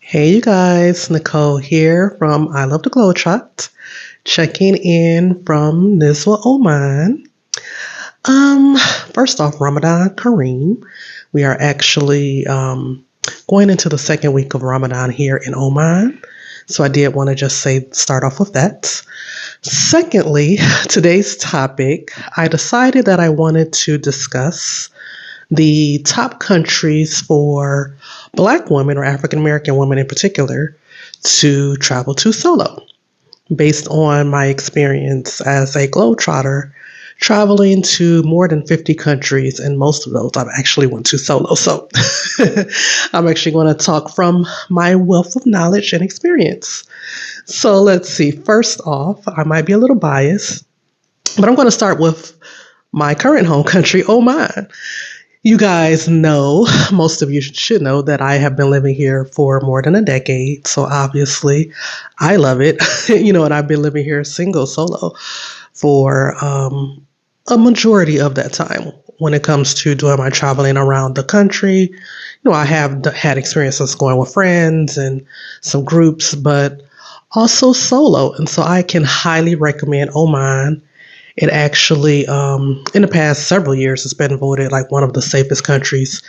Hey, you guys, Nicole here from I Love the Globetrot, checking in from Nizwa, Oman. Um, First off, Ramadan Kareem. We are actually going into the second week of Ramadan here in Oman. So I did want to just start off with that. Secondly, today's topic, I decided that I wanted to discuss the top countries for Black women or African American women in particular to travel to solo, based on my experience as a globetrotter traveling to more than 50 countries, and most of those I've actually went to solo. So I'm actually going to talk from my wealth of knowledge and experience. So let's see. First off, I might be a little biased, but I'm going to start with my current home country, Oman. You guys know, most of you should know that I have been living here for more than a decade. So obviously, I love it. And I've been living here single, solo for a majority of that time. When it comes to doing my traveling around the country, I have had experiences going with friends and some groups, but also solo. And so I can highly recommend Oman. It actually, in the past several years, has been voted like one of the safest countries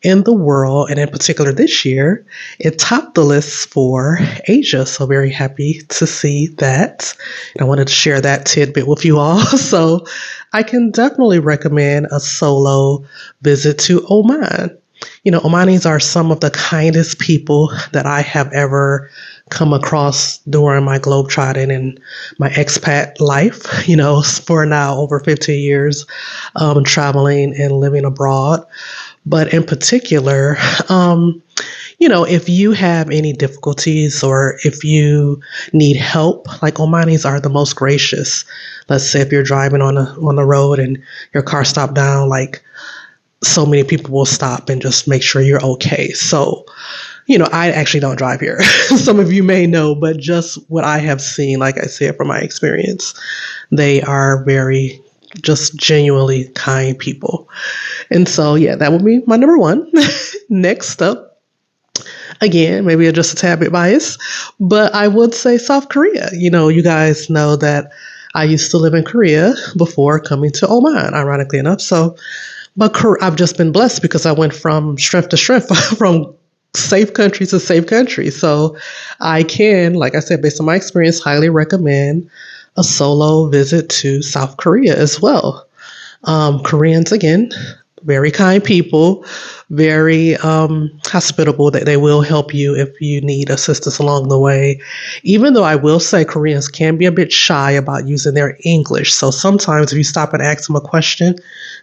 in the world. And in particular this year, it topped the list for Asia. So very happy to see that. And I wanted to share that tidbit with you all. So I can definitely recommend a solo visit to Oman. Omanis are some of the kindest people that I have ever come across during my globetrotting and my expat life, for now over 15 years traveling and living abroad. But in particular, if you have any difficulties or if you need help, like Omanis are the most gracious. Let's say if you're driving on the road and your car stopped down, like so many people will stop and just make sure you're okay. So, I actually don't drive here. Some of you may know, but just what I have seen, like I said, from my experience, they are very just genuinely kind people. And so, yeah, that would be my number one. Next up, again, maybe I'm just a tad bit biased, but I would say South Korea. You guys know that I used to live in Korea before coming to Oman, ironically enough. So, but I've just been blessed because I went from strength to strength, from safe country to safe country. So I can, like I said, based on my experience, highly recommend a solo visit to South Korea as well. Koreans, again, very kind people, very hospitable, that they will help you if you need assistance along the way. Even though I will say Koreans can be a bit shy about using their English. So sometimes if you stop and ask them a question,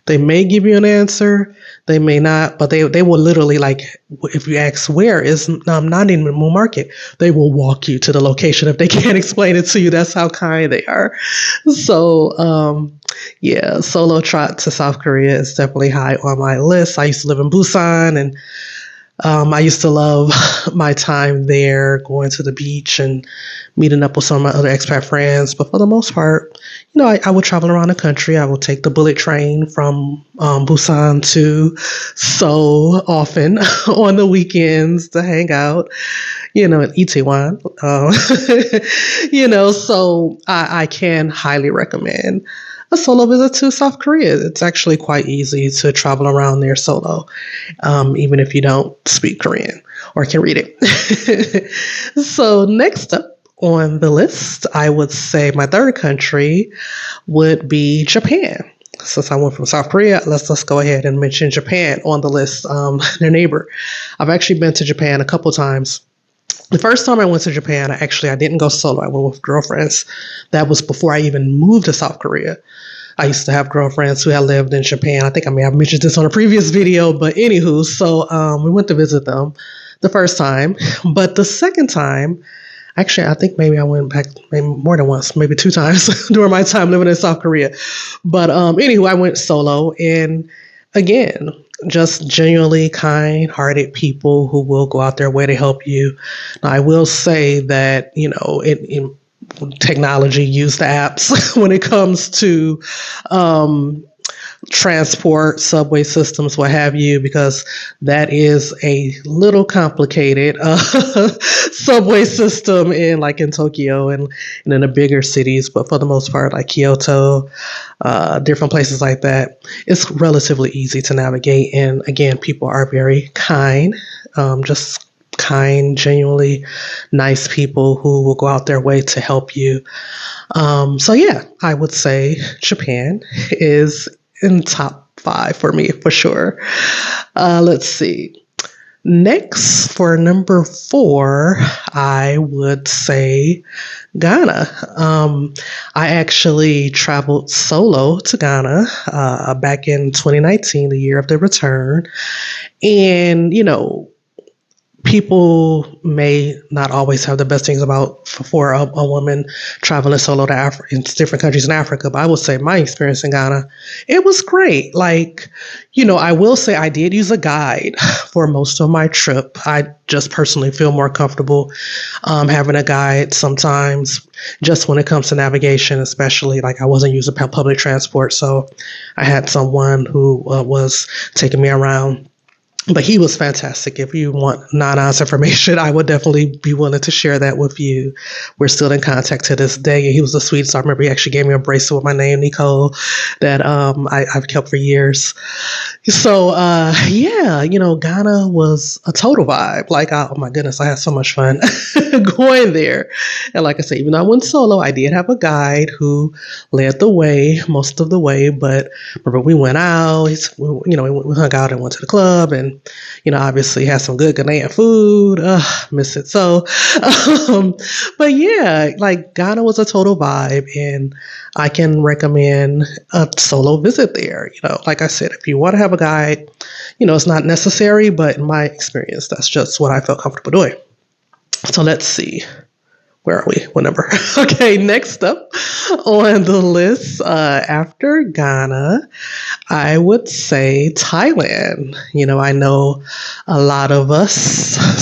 they may give you an answer, they may not, but they will literally, like, if you ask where is Nottingham Market, they will walk you to the location if they can't explain it to you. That's how kind they are. So, yeah, solo trot to South Korea is definitely high on my list. I used to live in Busan, and I used to love my time there, going to the beach and meeting up with some of my other expat friends. But for the most part, I would travel around the country. I would take the bullet train from Busan to Seoul often on the weekends to hang out, in Itaewon. So I can highly recommend a solo visit to South Korea. It's actually quite easy to travel around there solo, even if you don't speak Korean or can read it. So next up on the list, I would say my third country would be Japan. Since I went from South Korea, let's go ahead and mention Japan on the list, their neighbor. I've actually been to Japan a couple times. The first time I went to Japan, I didn't go solo. I went with girlfriends. That was before I even moved to South Korea. I used to have girlfriends who had lived in Japan. I think I may have mentioned this on a previous video, but anywho, so we went to visit them the first time. But the second time, actually, I think maybe I went back maybe more than once, maybe two times during my time living in South Korea. But anywho, I went solo, and again, just genuinely kind-hearted people who will go out their way to help you. Now, I will say that, in technology, use the apps when it comes to transport, subway systems, what have you, because that is a little complicated subway system in Tokyo and in the bigger cities. But for the most part, like Kyoto, different places like that, it's relatively easy to navigate. And again, people are very kind, just kind, genuinely nice people who will go out their way to help you. So yeah, I would say Japan is in top five for me for sure. Let's see. Next, for number four, I would say Ghana. I actually traveled solo to Ghana back in 2019, the year of the return. And, people may not always have the best things about for a woman traveling solo to in different countries in Africa. But I would say my experience in Ghana, it was great. I will say I did use a guide for most of my trip. I just personally feel more comfortable having a guide sometimes, just when it comes to navigation, especially I wasn't using public transport. So I had someone who was taking me around. But he was fantastic. If you want non-honest information, I would definitely be willing to share that with you. We're still in contact to this day. And he was the sweetest. I remember he actually gave me a bracelet with my name, Nicole, that I've kept for years. So, Ghana was a total vibe. Oh my goodness, I had so much fun going there. And like I said, even though I went solo, I did have a guide who led the way most of the way. But remember, we went out, we hung out and went to the club and, obviously had some good Ghanaian food. Miss it so. But yeah, Ghana was a total vibe, and I can recommend a solo visit there. Like I said, if you want to have a guide, it's not necessary, but in my experience, that's just what I felt comfortable doing. So let's see. Where are we? What number? Okay, next up on the list after Ghana, I would say Thailand. I know a lot of us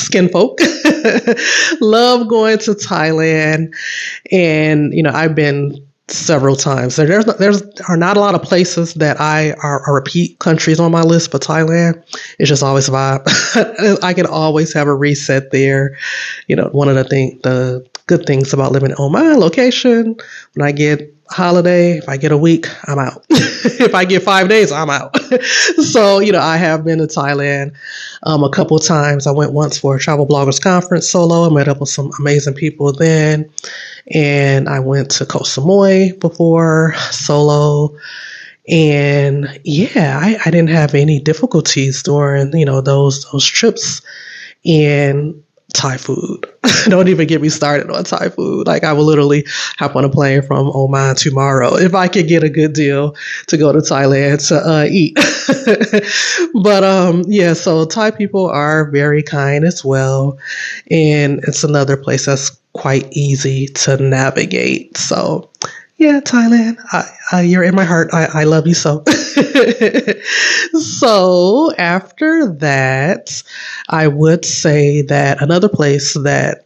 skin folk love going to Thailand. And, I've been several times. There are not a lot of places that are repeat countries on my list, but Thailand is just always a vibe. I can always have a reset there. One of the good things about living in Oman location, when I get holiday, if I get a week, I'm out. If I get 5 days, I'm out. So, I have been to Thailand a couple of times. I went once for a travel bloggers conference solo. I met up with some amazing people then. And I went to Koh Samui before solo. And yeah, I didn't have any difficulties during, those trips. And Thai food. Don't even get me started on Thai food. I will literally hop on a plane from Oman tomorrow if I could get a good deal to go to Thailand to eat. But yeah, so Thai people are very kind as well. And it's another place that's quite easy to navigate. So yeah, Thailand, you're in my heart. I love you so. So after that, I would say that another place that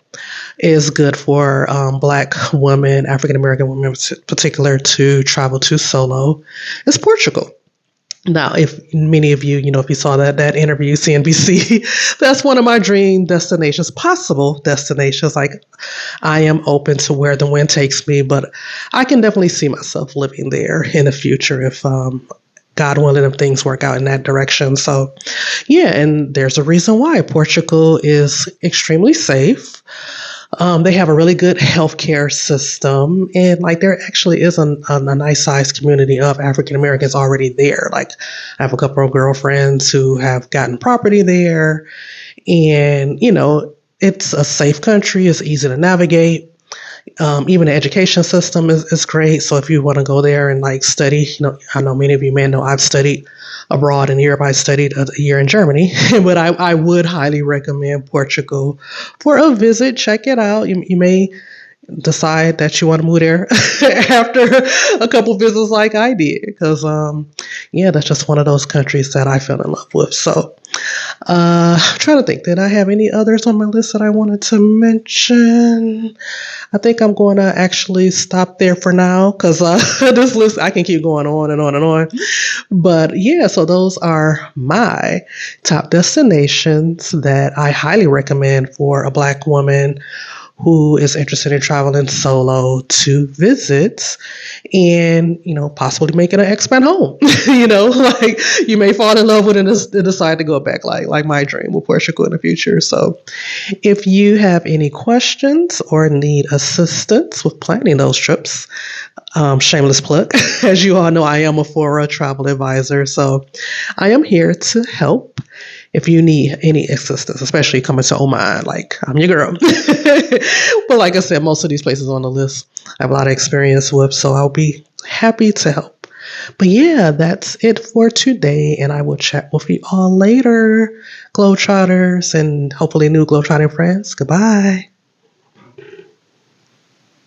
is good for Black women, African American women in particular, to travel to solo is Portugal. Now, if many of you, if you saw that interview, CNBC, that's one of my dream destinations, possible destinations. I am open to where the wind takes me, but I can definitely see myself living there in the future if God willing, if things work out in that direction. So, yeah, and there's a reason why Portugal is extremely safe. They have a really good healthcare system, and there actually is a nice sized community of African Americans already there. I have a couple of girlfriends who have gotten property there, and it's a safe country. It's easy to navigate. Even the education system is great. So if you want to go there and study, I know many of you may know I've studied abroad in Europe. I studied a year in Germany, but I would highly recommend Portugal for a visit. Check it out. You may decide that you want to move there after a couple visits like I did. Because, yeah, that's just one of those countries that I fell in love with. So, I'm trying to think, did I have any others on my list that I wanted to mention? I think I'm going to actually stop there for now because this list, I can keep going on and on and on. But yeah, so those are my top destinations that I highly recommend for a Black woman who is interested in traveling solo to visit and, possibly making an expat home. Like you may fall in love with it and decide to go back, like my dream with Puerto Rico in the future. So if you have any questions or need assistance with planning those trips, shameless plug, as you all know, I am a FORA travel advisor. So I am here to help. If you need any assistance, especially coming to Oman, like I'm your girl. But like I said, most of these places on the list I have a lot of experience with, so I'll be happy to help. But yeah, that's it for today, and I will chat with you all later, Globetrotters, and hopefully new Globetrotting friends. Goodbye.